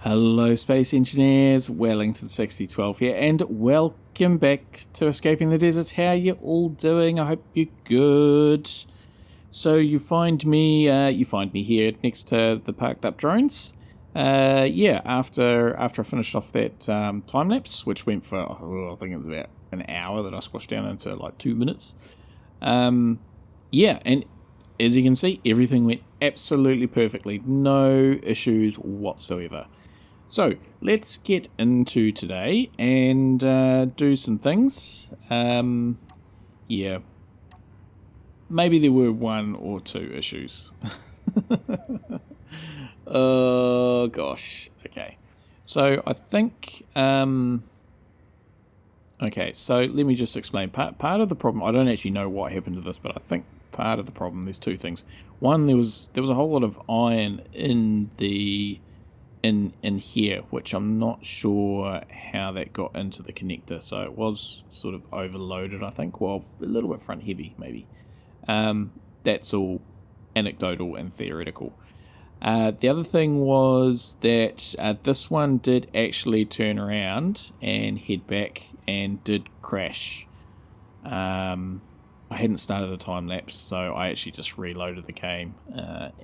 Hello, space engineers. Wellington6012 here, and welcome back to Escaping the Desert. How you all doing? I hope you're good. So you find me here next to the parked up drones. After I finished off that time lapse, which went for I think it was about an hour that I squashed down into like 2 minutes. And as you can see, everything went absolutely perfectly, no issues whatsoever. So let's get into today and do some things. Maybe there were one or two issues. Oh gosh. Okay. So I think. Okay. So let me just explain. Part of the problem. I don't actually know what happened to this, but I think part of the problem. There's two things. One, there was a whole lot of iron in the. In here, which I'm not sure how that got into the connector, so it was sort of overloaded, I think. Well, a little bit front heavy maybe. That's all anecdotal and theoretical. The other thing was that this one did actually turn around and head back and did crash. I hadn't started the time lapse, so I actually just reloaded the game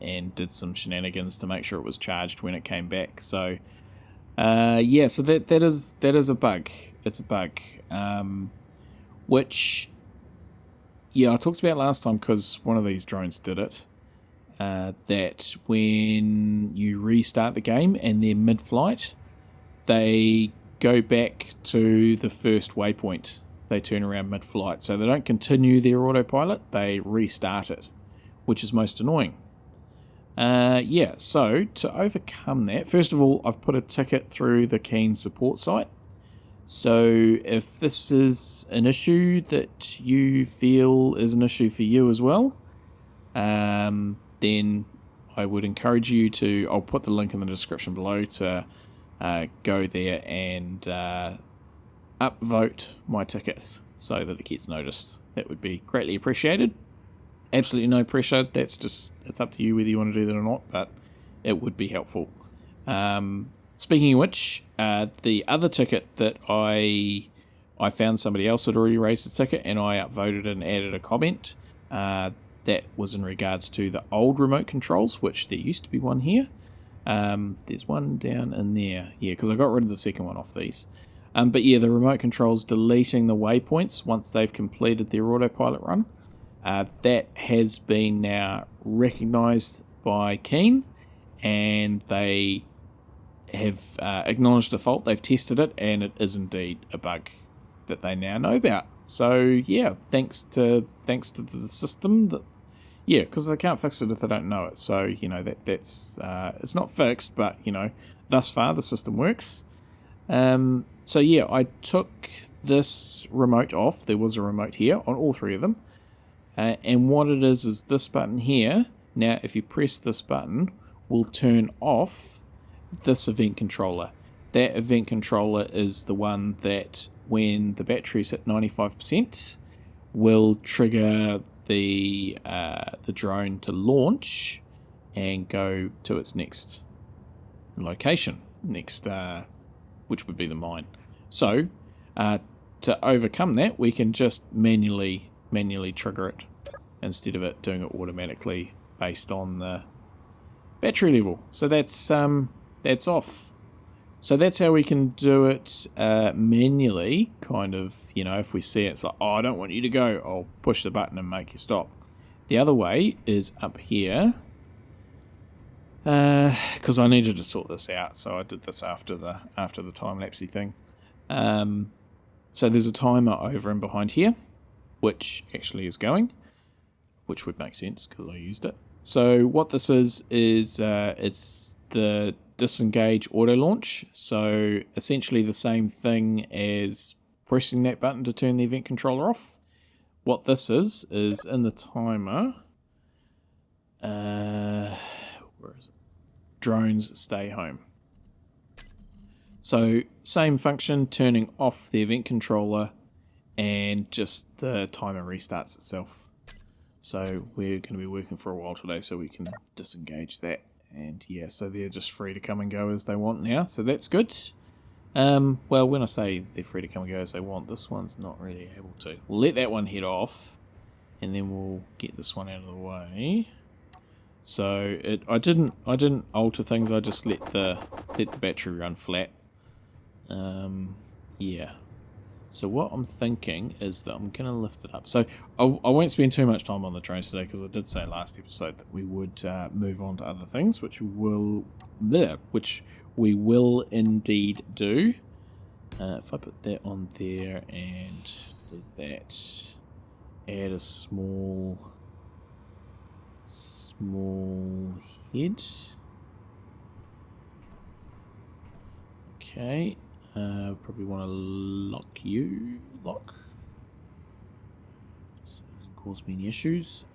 and did some shenanigans to make sure it was charged when it came back. So so that is a bug. It's a bug, which I talked about last time because one of these drones did it. That when you restart the game and they're mid-flight, they go back to the first waypoint. They turn around mid-flight. So they don't continue their autopilot, they restart it, which is most annoying. So to overcome that, first of all, I've put a ticket through the Keen support site. So if this is an issue that you feel is an issue for you as well, then I would encourage you to, I'll put the link in the description below to go there and upvote my ticket so that it gets noticed. That would be greatly appreciated. Absolutely no pressure. It's up to you whether you want to do that or not, but it would be helpful. Speaking of which, the other ticket that I found somebody else had already raised a ticket and I upvoted and added a comment. That was in regards to the old remote controls, which there used to be one here. There's one down in there. Yeah, because I got rid of the second one off these. The remote controls deleting the waypoints once they've completed their autopilot run. That has been now recognised by Keen, and they have acknowledged the fault. They've tested it, and it is indeed a bug that they now know about. So yeah, thanks to the system that. Yeah, because they can't fix it if they don't know it. So that's it's not fixed, but thus far the system works. I took this remote off. There was a remote here on all three of them. And what it is this button here. Now, if you press this button, will turn off this event controller. That event controller is the one that, when the battery's at 95%, will trigger the drone to launch and go to its next location. Which would be the mine. So, to overcome that, we can just manually trigger it instead of it doing it automatically based on the battery level. So that's off. So that's how we can do it manually. Kind of, if we see it, it's like, oh, I don't want you to go. I'll push the button and make you stop. The other way is up here. Because I needed to sort this out, so I did this after the time-lapsey thing. So there's a timer over and behind here, which actually is going, which would make sense because I used it. So what this is it's the disengage auto launch. So essentially the same thing as pressing that button to turn the event controller off. What this is in the timer. Where is it? Drones stay home. So same function, turning off the event controller, and just the timer restarts itself. So we're going to be working for a while today, so we can disengage that And yeah, so they're just free to come and go as they want now, so that's good. Well, when I say they're free to come and go as they want, this one's not really able to. We'll let that one head off, and then we'll get this one out of the way. So I didn't alter things. I just let the battery run flat. Yeah. So what I'm thinking is that I'm gonna lift it up. So I won't spend too much time on the trains today, because I did say last episode that we would move on to other things, which we will indeed do. If I put that on there and do that, add a small head. Okay, probably want to lock. So it doesn't cause me any issues.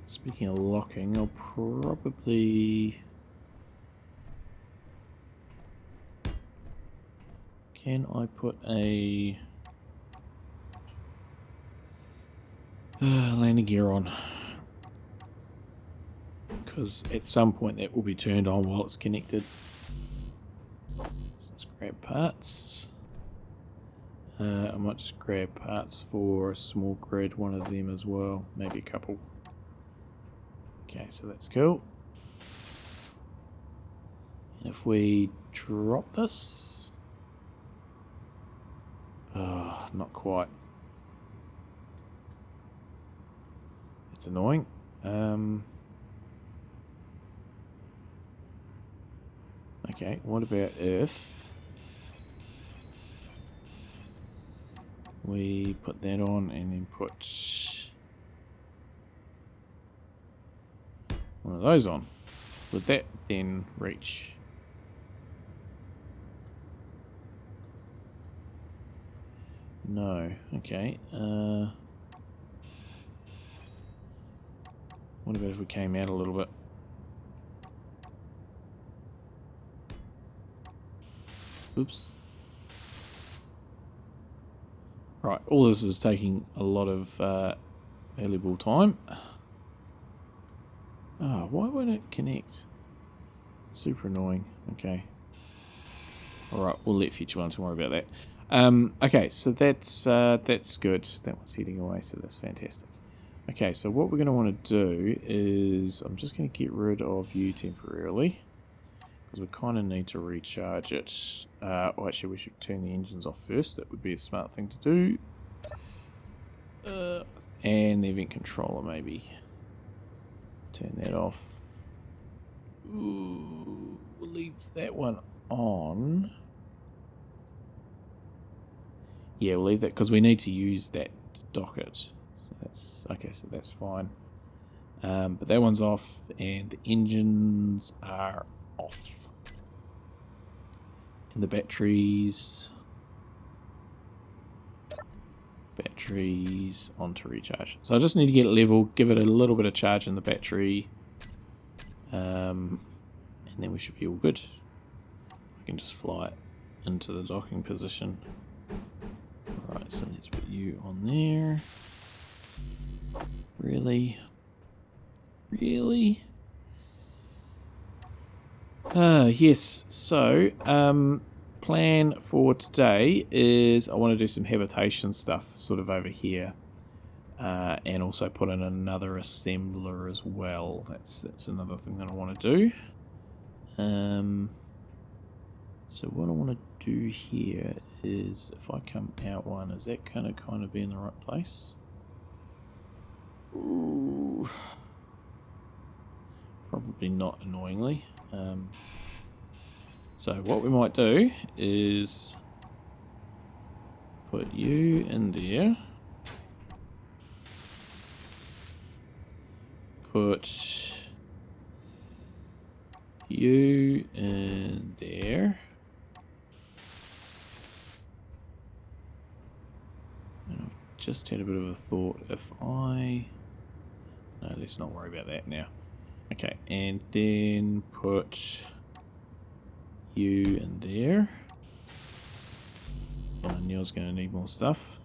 Speaking of locking, I'll probably... Can I put a landing gear on? Because at some point that will be turned on while it's connected. So let's grab parts. I might just grab parts for a small grid, one of them as well, maybe a couple. Okay, so that's cool. And if we drop this... Oh, not quite. It's annoying. Okay, what about if we put that on and then put one of those on? Would that then reach? No. Okay. What about if we came out a little bit? Oops. Right, all this is taking a lot of valuable time. Oh, why won't it connect? Super annoying. Okay. Alright, we'll let future ones worry about that. Okay, so that's good. That one's heading away, so that's fantastic. Okay, so what we're going to want to do is... I'm just going to get rid of you temporarily, because we kind of need to recharge it. Or actually, we should turn the engines off first. That would be a smart thing to do. And the event controller, maybe. Turn that off. Ooh, we'll leave that one on. Yeah, we'll leave that because we need to use that to dock it. So that's okay. So that's fine. But that one's off, and the engines are off, and the batteries onto recharge. So I just need to get it level, give it a little bit of charge in the battery, and then we should be all good. I can just fly it into the docking position. Alright, so let's put you on there. Really? Yes, so plan for today is I want to do some habitation stuff sort of over here, and also put in another assembler as well. That's another thing that I want to do. So what I want to do here is, if I come out one, is that going to kind of be in the right place? Ooh. Probably not, annoyingly. So what we might do is put you in there. Put you in there. And I've just had a bit of a thought. If I... No, let's not worry about that now. Okay, and then put you in there. I knew I was going to need more stuff.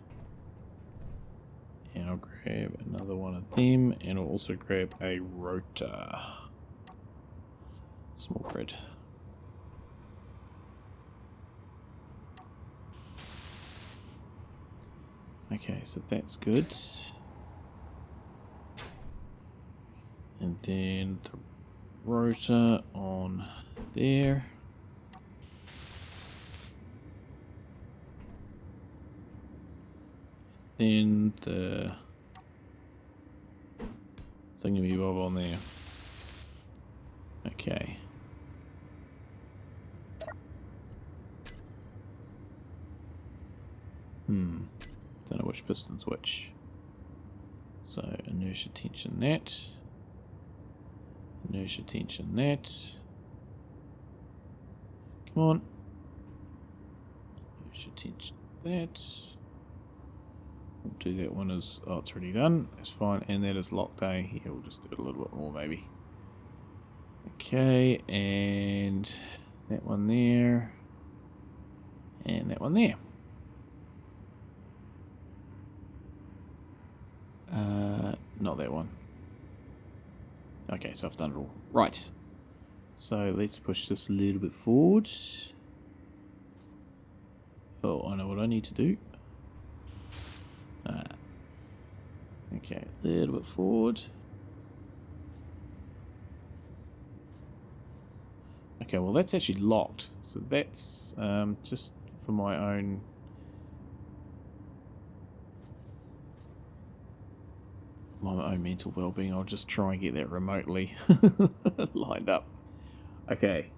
And I'll grab another one of them, and I'll also grab a rotor. Small grid. Okay, so that's good. And then the rotor on there. Then the thingamabob on there. Okay. Don't know which piston's which. So inertia tension that. Inertia tension that. Come on. Inertia tension that. We'll do that one as, oh, it's already done. That's fine. And that is locked, eh? Yeah, we'll just do it a little bit more maybe. Okay, and that one there. And that one there. Not that one. Okay, so I've done it all. Right. So let's push this a little bit forward. Oh, I know what I need to do. Okay, a little bit forward. Okay, well that's actually locked. So that's just for my own... my own mental well-being. I'll just try and get that remotely lined up. Okay,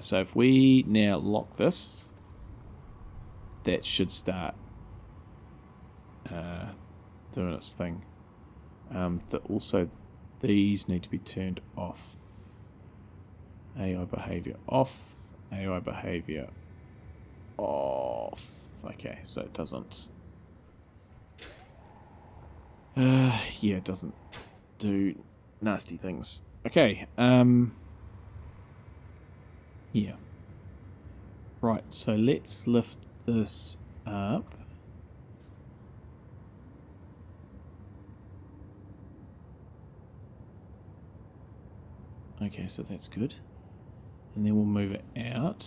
so if we now lock this, that should start doing its thing. Also, these need to be turned off. AI behavior off. AI behavior off. Okay, so it doesn't... yeah, it doesn't do nasty things. Okay, yeah. Right, so let's lift this up. Okay, so that's good. And then we'll move it out.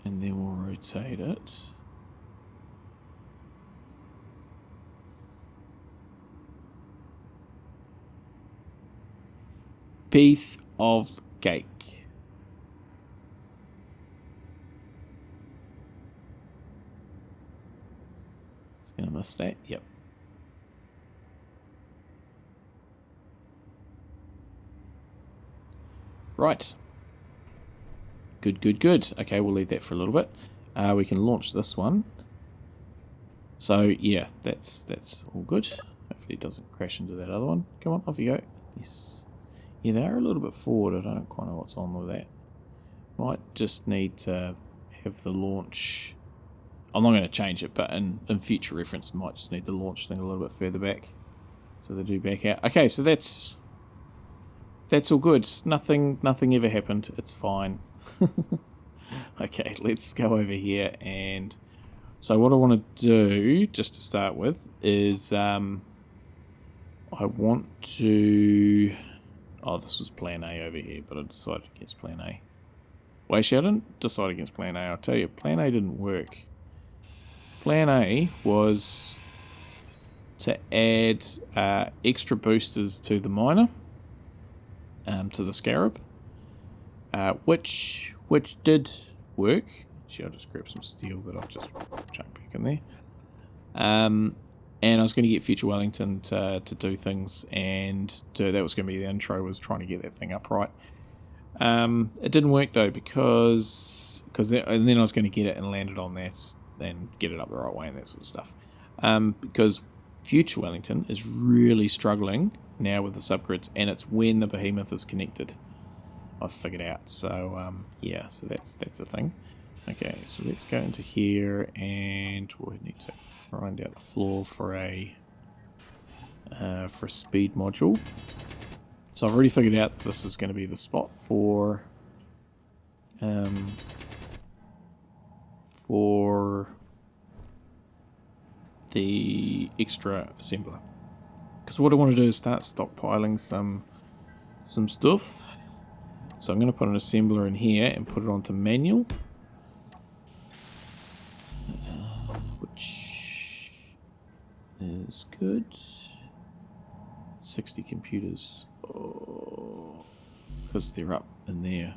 And then we'll rotate it. Piece of cake. It's gonna miss that. Yep. Right. Good, good, good. Okay, we'll leave that for a little bit. We can launch this one. So yeah, that's all good. Hopefully it doesn't crash into that other one. Come on, off you go. Yes. Yeah, they are a little bit forward. I don't quite know what's on with that. Might just need to have the launch... I'm not going to change it, but in future reference, might just need the launch thing a little bit further back. So they do back out. Okay, so that's all good. Nothing ever happened. It's fine. Okay, let's go over here. And so what I want to do, just to start with, is I want to... Oh, this was plan A over here, but I decided against plan A. Well, actually, I didn't decide against plan A. I'll tell you, plan A didn't work. Plan A was to add extra boosters to the miner, to the Scarab, which did work. Actually, I'll just grab some steel that I've just chunked back in there. And I was going to get Future Wellington to do things, and that was going to be the intro, was trying to get that thing up right. It didn't work though, because and then I was going to get it and land it on that, and get it up the right way and that sort of stuff. Because Future Wellington is really struggling now with the subgrids, and it's when the behemoth is connected, I've figured out. So yeah, so that's the thing. Okay, so let's go into here, and we need to grind out the floor for a speed module. So I've already figured out this is going to be the spot for the extra assembler. Because what I want to do is start stockpiling some stuff. So I'm going to put an assembler in here and put it onto manual. Which is good. 60 computers. Oh, because they're up in there.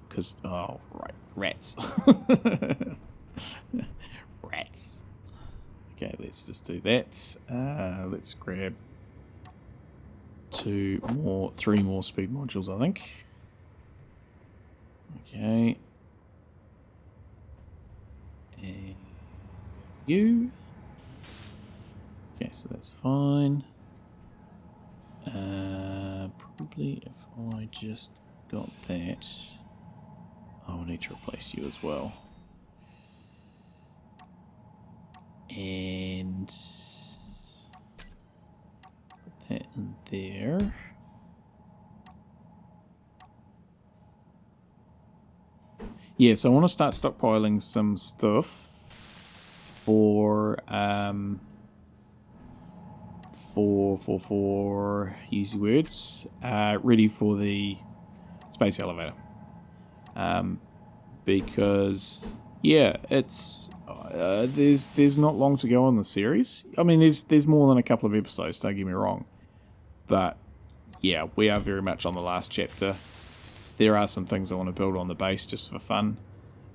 Because, oh, right, rats. Rats. Okay, let's just do that. Let's grab 3 more speed modules, I think. Okay. And you. Okay, so that's fine. Probably if I just got that, I will need to replace you as well. And put that in there. Yeah, so I want to start stockpiling some stuff for easy words, ready for the space elevator. Because yeah, it's there's not long to go on the series. I mean, there's more than a couple of episodes, don't get me wrong, but yeah, we are very much on the last chapter. There are some things I want to build on the base just for fun,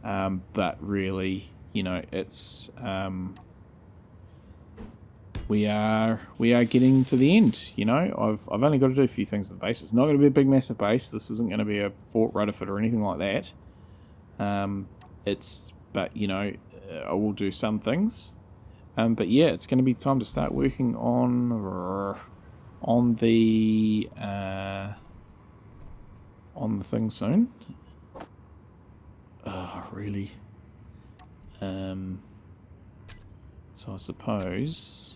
but really, you know, it's we are getting to the end. You know, I've only got to do a few things at the base. It's not going to be a big massive base. This isn't going to be a Fort Rutherford or anything like that. But you know, I will do some things. But yeah, it's going to be time to start working on the thing soon. Oh, really? So I suppose.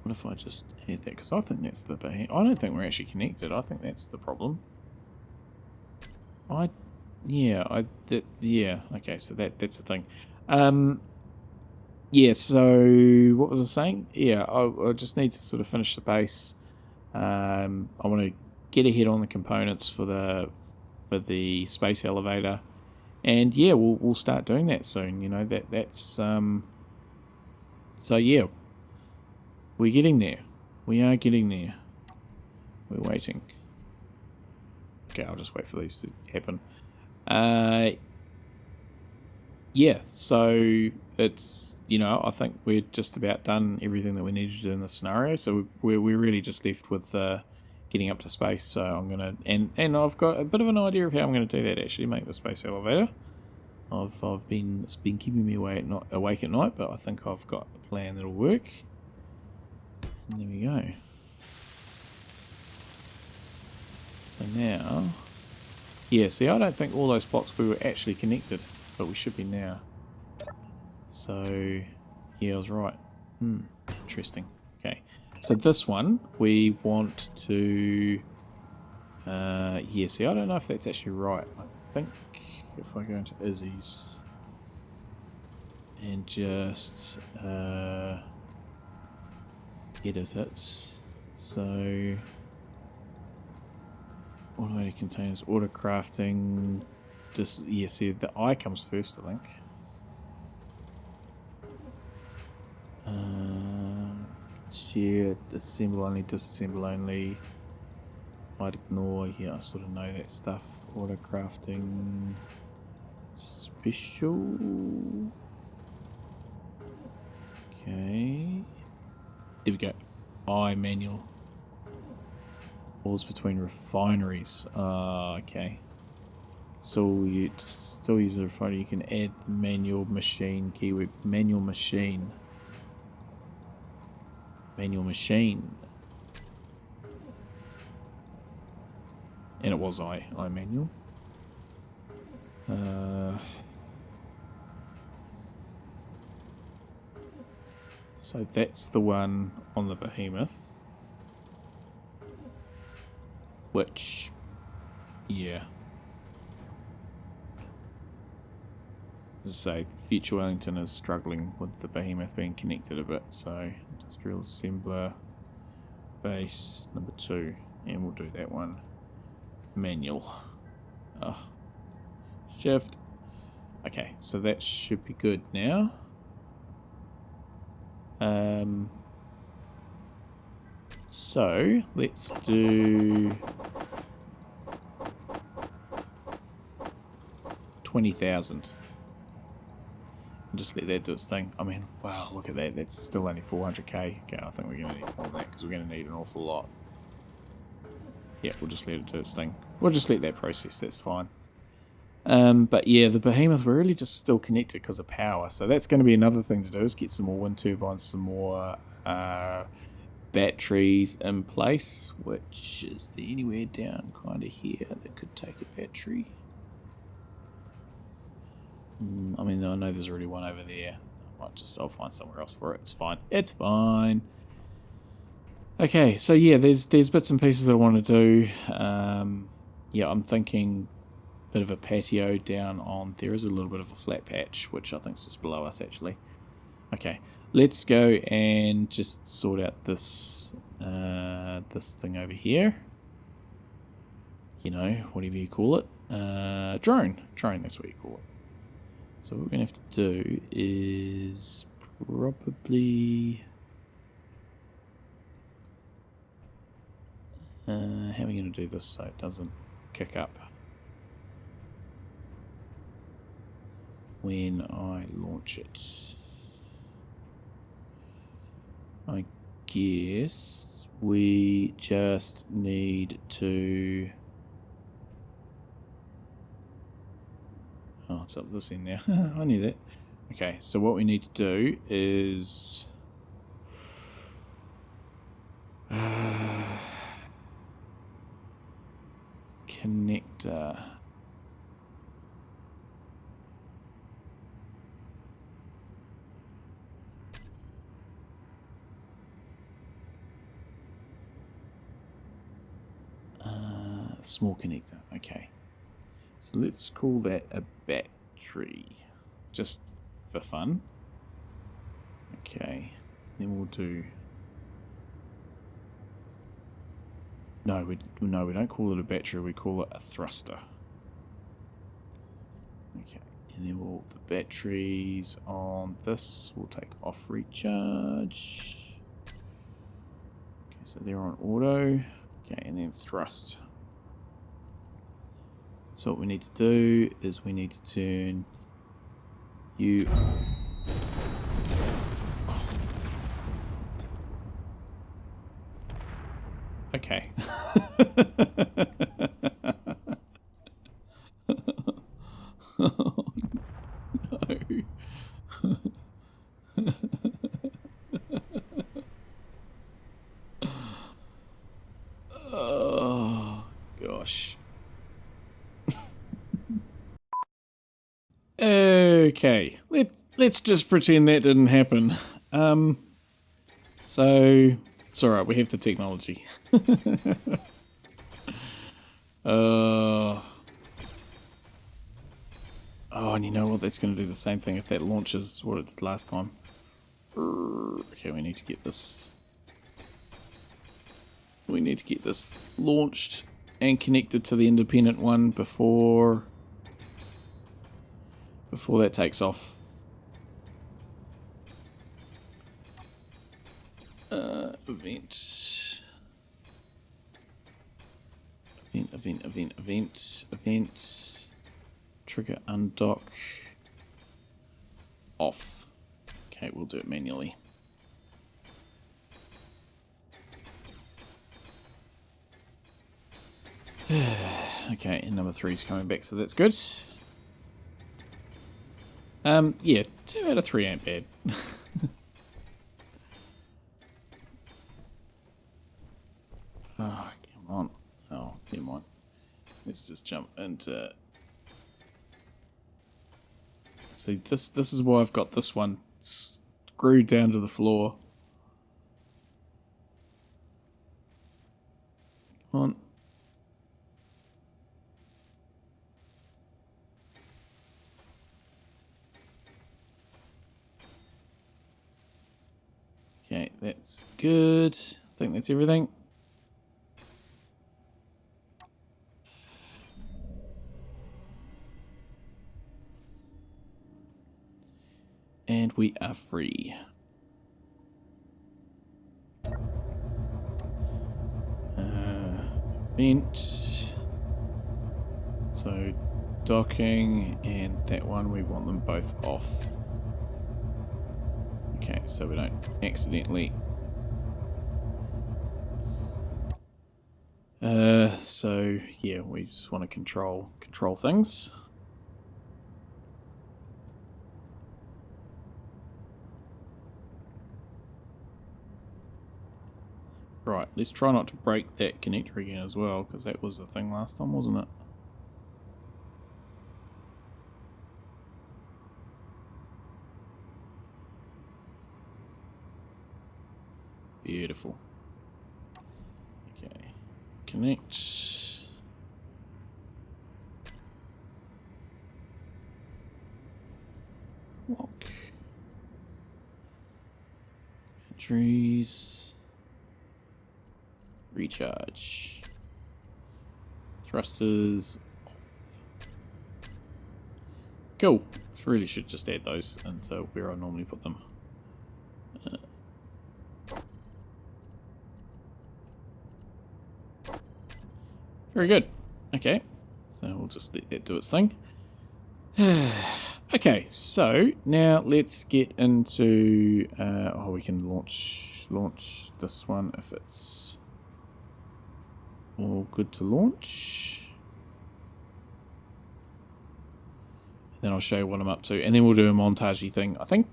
What if I just add that? Because I think that's the bit. I don't think we're actually connected. I think that's the problem. Yeah. Okay, so that's the thing. Yeah. So what was I saying? Yeah, I just need to sort of finish the base. I want to get ahead on the components for the space elevator, and yeah, we'll start doing that soon. You know, that's So yeah. We're getting there. We are getting there. We're waiting. Okay, I'll just wait for these to happen. Yeah, so it's, you know, I think we're just about done everything that we needed to do in the scenario. So we're really just left with getting up to space. So I'm gonna and I've got a bit of an idea of how I'm gonna do that. Actually, make the space elevator. It's been keeping me awake at night, but I think I've got a plan that'll work. And there we go. So now, yeah, see, I don't think all those blocks we were actually connected, but we should be now. So, yeah, I was right. Interesting. Okay, so this one, we want to, yeah, see, I don't know if that's actually right. I think if I go into Izzy's and just, edit it. So automated containers, auto crafting. Just yeah, see the I comes first, I think. Share, disassemble only, disassemble only. I'd ignore. Yeah, I sort of know that stuff. Auto crafting. Special. Okay. There we go. I manual. Walls between refineries. Okay. So you still use a refinery. You can add the manual machine keyword. Manual machine. Manual machine. And it was I manual. So that's the one on the behemoth. Which, yeah. As I say, Future Wellington is struggling with the behemoth being connected a bit, so industrial assembler base number 2, and we'll do that one manual. Oh, shift. Okay, so that should be good now. So let's do 20,000. Just let that do its thing. I mean, wow, look at that. That's still only 400k. Okay, I think we're going to need more than that because we're going to need an awful lot. Yeah, we'll just let it do its thing. We'll just let that process. That's fine. But yeah, the behemoth, we're really just still connected because of power. So that's going to be another thing to do, is get some more wind turbines, some more batteries in place. Which is there anywhere down kind of here that could take a battery? I mean, I know there's already one over there. I'll find somewhere else for it. It's fine. It's fine. Okay, so yeah, there's bits and pieces that I want to do. Yeah, I'm thinking a bit of a patio down on. There is a little bit of a flat patch, which I think is just below us actually. Okay, let's go and just sort out this this thing over here. You know, whatever you call it. Drone, that's what you call it. So what we're going to have to do is probably... how are we going to do this so it doesn't kick up when I launch it? I guess we just need to... Oh, it's up this end now. I knew that. Okay, so what we need to do is... connector. Small connector, okay. So let's call that a battery, just for fun. Okay, then we'll do... No, we don't call it a battery, we call it a thruster. Okay, and then the batteries on this will take off recharge. Okay, so they're on auto. Okay, and then thrust. So what we need to do is we need to turn you... Okay. Oh, no. Oh, gosh. Okay, let's just pretend that didn't happen. So it's alright, we have the technology. Oh, and you know what? That's going to do the same thing if that launches what it did last time. Okay, we need to get this. We need to get this launched and connected to the independent one before that takes off. Event. Trigger undock. Off. Okay, we'll do it manually. Okay, and number 3 is coming back, so that's good. Yeah, 2 out of 3 ain't bad. Oh, come on. Oh, never mind. Let's just jump into... See, this is why I've got this one screwed down to the floor. Come on. Okay, that's good. I think that's everything. And we are free. Vent. So docking and that one, we want them both off. Okay, so we don't accidentally. So yeah, we just want to control things. Right, let's try not to break that connector again as well, because that was the thing last time, wasn't it? Beautiful. Okay, connect. Lock. Batteries. Recharge. Thrusters off. Cool. Really should just add those into where I normally put them. Very good. Okay. So we'll just let that do its thing. Okay, so now let's get into we can launch this one if it's all good to launch. Then I'll show you what I'm up to, and then we'll do a montagey thing, I think.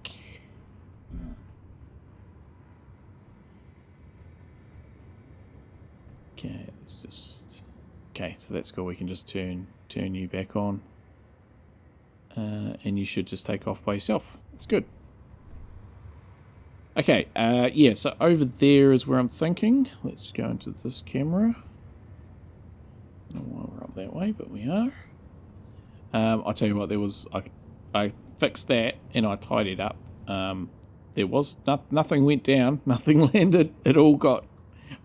Okay, let's just. Okay, so that's cool. We can just turn you back on, and you should just take off by yourself. That's good. Okay, yeah. So over there is where I'm thinking. Let's go into this camera. I don't know why we're up that way, but we are. I'll tell you what, there was I fixed that and I tidied up. There was nothing went down, nothing landed. It all got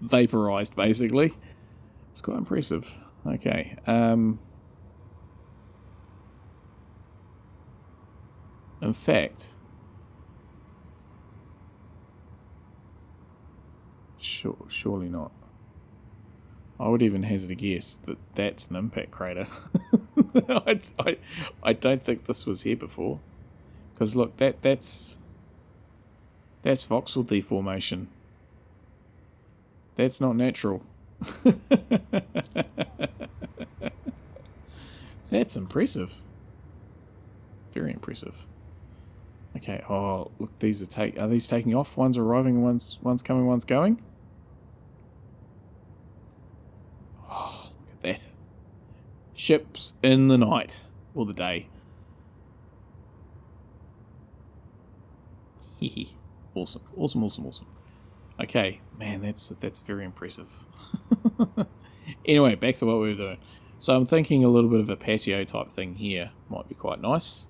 vaporized basically. It's quite impressive. Okay. In fact, surely not. I would even hazard a guess that that's an impact crater. I don't think this was here before. Because look, that's voxel deformation. That's not natural. That's impressive. Very impressive. Okay, oh look, are these taking off? One's arriving, one's coming, one's going. Oh, look at that. Ships in the night. Or the day. Hehe. Awesome. Awesome, awesome, awesome. Okay, man, that's very impressive. Anyway, back to what we were doing. So I'm thinking a little bit of a patio type thing here might be quite nice.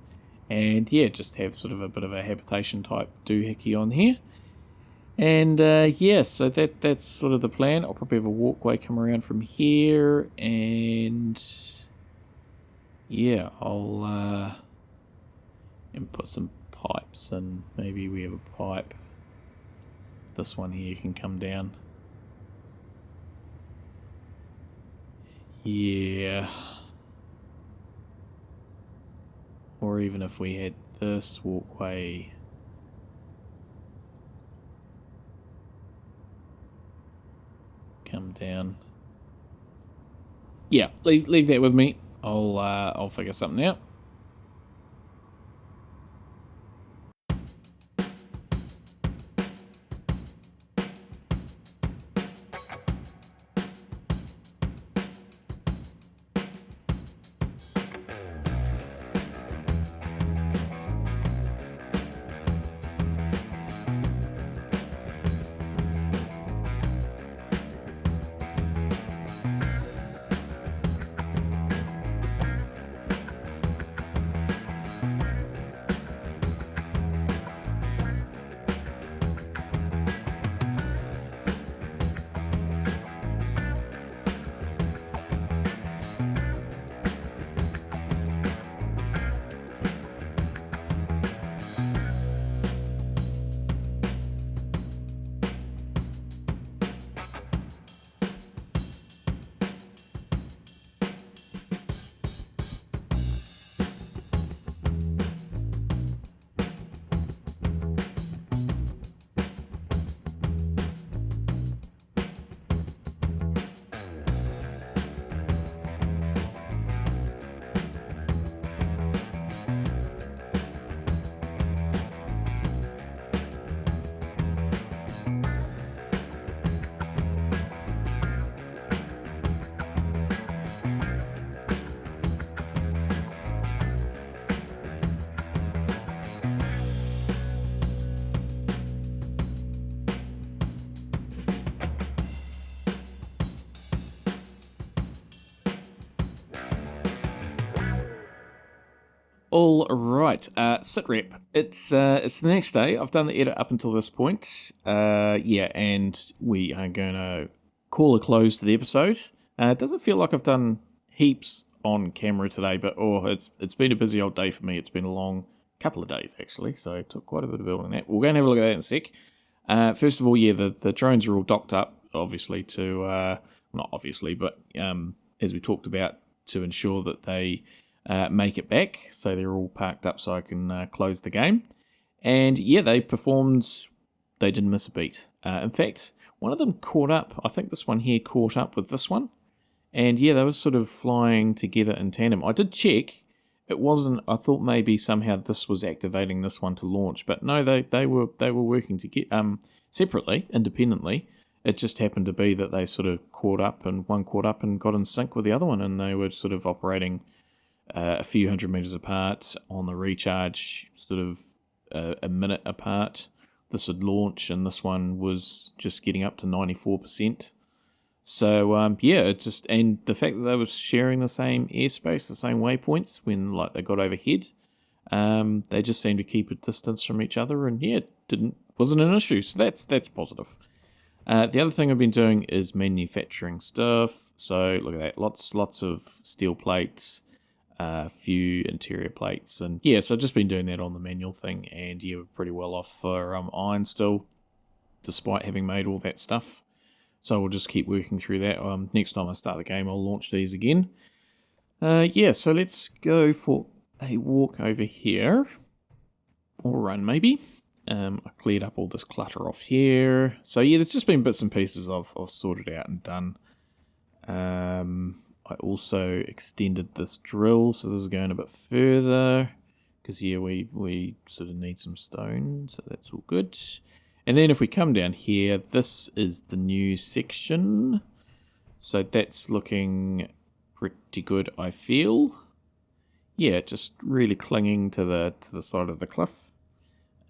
And yeah, just have sort of a bit of a habitation type doohickey on here. And yeah, so that's sort of the plan. I'll probably have a walkway come around from here, and yeah, I'll and put some pipes, and maybe we have a pipe. This one here can come down. Yeah. Or even if we had this walkway. Come down. Yeah, leave that with me. I'll figure something out. All right, sit rep. It's the next day. I've done the edit up until this point. Yeah, and we are going to call a close to the episode. It doesn't feel like I've done heaps on camera today, but it's been a busy old day for me. It's been a long couple of days actually, so it took quite a bit of building that. We're going to have a look at that in a sec. First of all, yeah, the drones are all docked up, obviously to not obviously, but as we talked about, to ensure that they make it back, so they're all parked up so I can close the game. And yeah, they performed, they didn't miss a beat. In fact, one of them caught up, I think this one here caught up with this one, and yeah, they were sort of flying together in tandem. I did check, it wasn't, I thought maybe somehow this was activating this one to launch, but no, they were working to get separately, independently. It just happened to be that they sort of caught up, and one caught up and got in sync with the other one, and they were sort of operating a few hundred meters apart on the recharge, sort of a minute apart. This would launch, and this one was just getting up to 94%. So yeah, it just, and the fact that they were sharing the same airspace, the same waypoints when like they got overhead, they just seemed to keep a distance from each other, and yeah, wasn't an issue. So that's positive. The other thing I've been doing is manufacturing stuff. So look at that, lots of steel plates, a few interior plates, and yeah, so I've just been doing that on the manual thing, and yeah, we're pretty well off for iron still, despite having made all that stuff. So we'll just keep working through that. Next time I start the game, I'll launch these again. Yeah, so let's go for a walk over here, or run maybe. I cleared up all this clutter off here. So yeah, there's just been bits and pieces I've sorted out and done. I also extended this drill, so this is going a bit further, because yeah, we sort of need some stone, so that's all good. And then if we come down here, this is the new section, so that's looking pretty good, I feel. Yeah, just really clinging to the side of the cliff.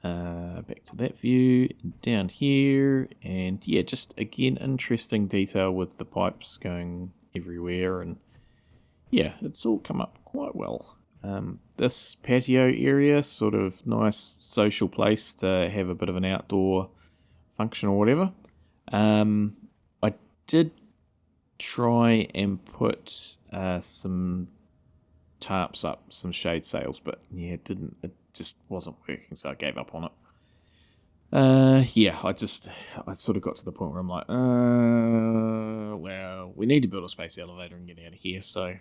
Back to that view, down here, and yeah, just again, interesting detail with the pipes going everywhere, and yeah, it's all come up quite well. This patio area, sort of nice social place to have a bit of an outdoor function or whatever. I did try and put some tarps up, some shade sails, but yeah, it just wasn't working, so I gave up on it. Yeah, I sort of got to the point where I'm like, well, we need to build a space elevator and get out of here, so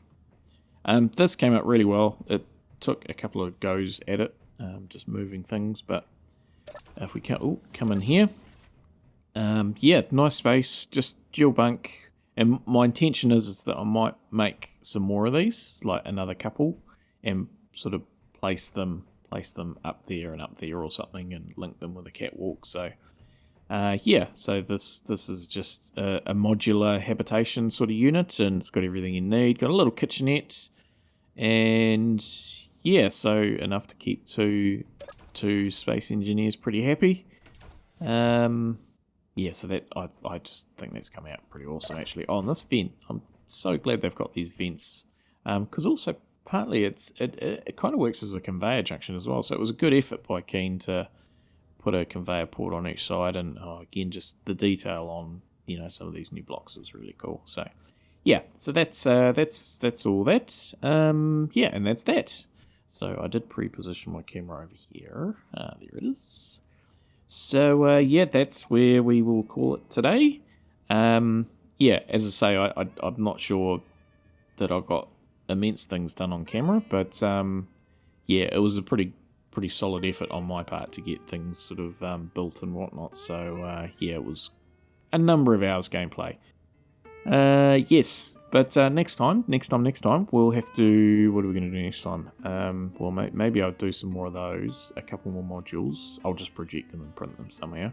this came out really well. It took a couple of goes at it, just moving things, but if we come in here, yeah, nice space, just dual bunk, and my intention is that I might make some more of these, like another couple, and sort of place them up there and up there or something, and link them with a catwalk. So yeah, so this is just a modular habitation sort of unit, and it's got everything you need. Got a little kitchenette, and yeah, so enough to keep two space engineers pretty happy. Yeah, so that I just think that's come out pretty awesome actually. Oh, and this vent, I'm so glad they've got these vents, because also partly it kind of works as a conveyor junction as well. So it was a good effort by Keen to put a conveyor port on each side, and again, just the detail on some of these new blocks is really cool. So yeah, so that's all that. Yeah, and that's that. So I did pre-position my camera over here. There it is. So yeah, that's where we will call it today. Yeah, as I say, I'm not sure that I got immense things done on camera, but yeah, it was a pretty solid effort on my part to get things sort of built and whatnot. So yeah, it was a number of hours gameplay. Yes, but next time, we'll have to, what are we going to do next time? Well, maybe I'll do some more of those, a couple more modules. I'll just project them and print them somewhere.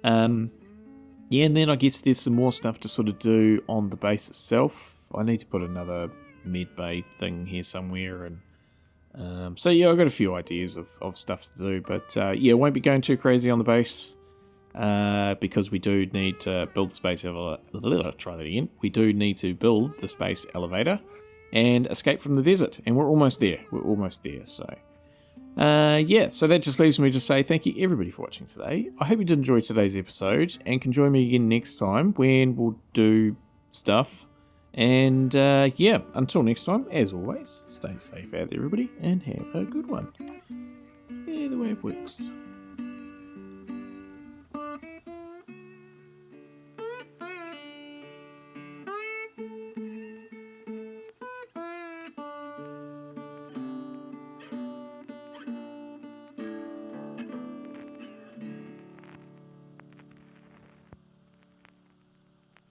Yeah, and then I guess there's some more stuff to sort of do on the base itself. I need to put another med bay thing here somewhere, and so yeah, I've got a few ideas of stuff to do, but yeah, won't be going too crazy on the base. Because we do need to build the space elevator. Try that again. We do need to build the space elevator, and escape from the desert. And we're almost there. So, yeah, so that just leaves me to say thank you everybody for watching today. I hope you did enjoy today's episode and can join me again next time when we'll do stuff. And yeah, until next time, as always, stay safe out there, everybody, and have a good one. Yeah, the way it works.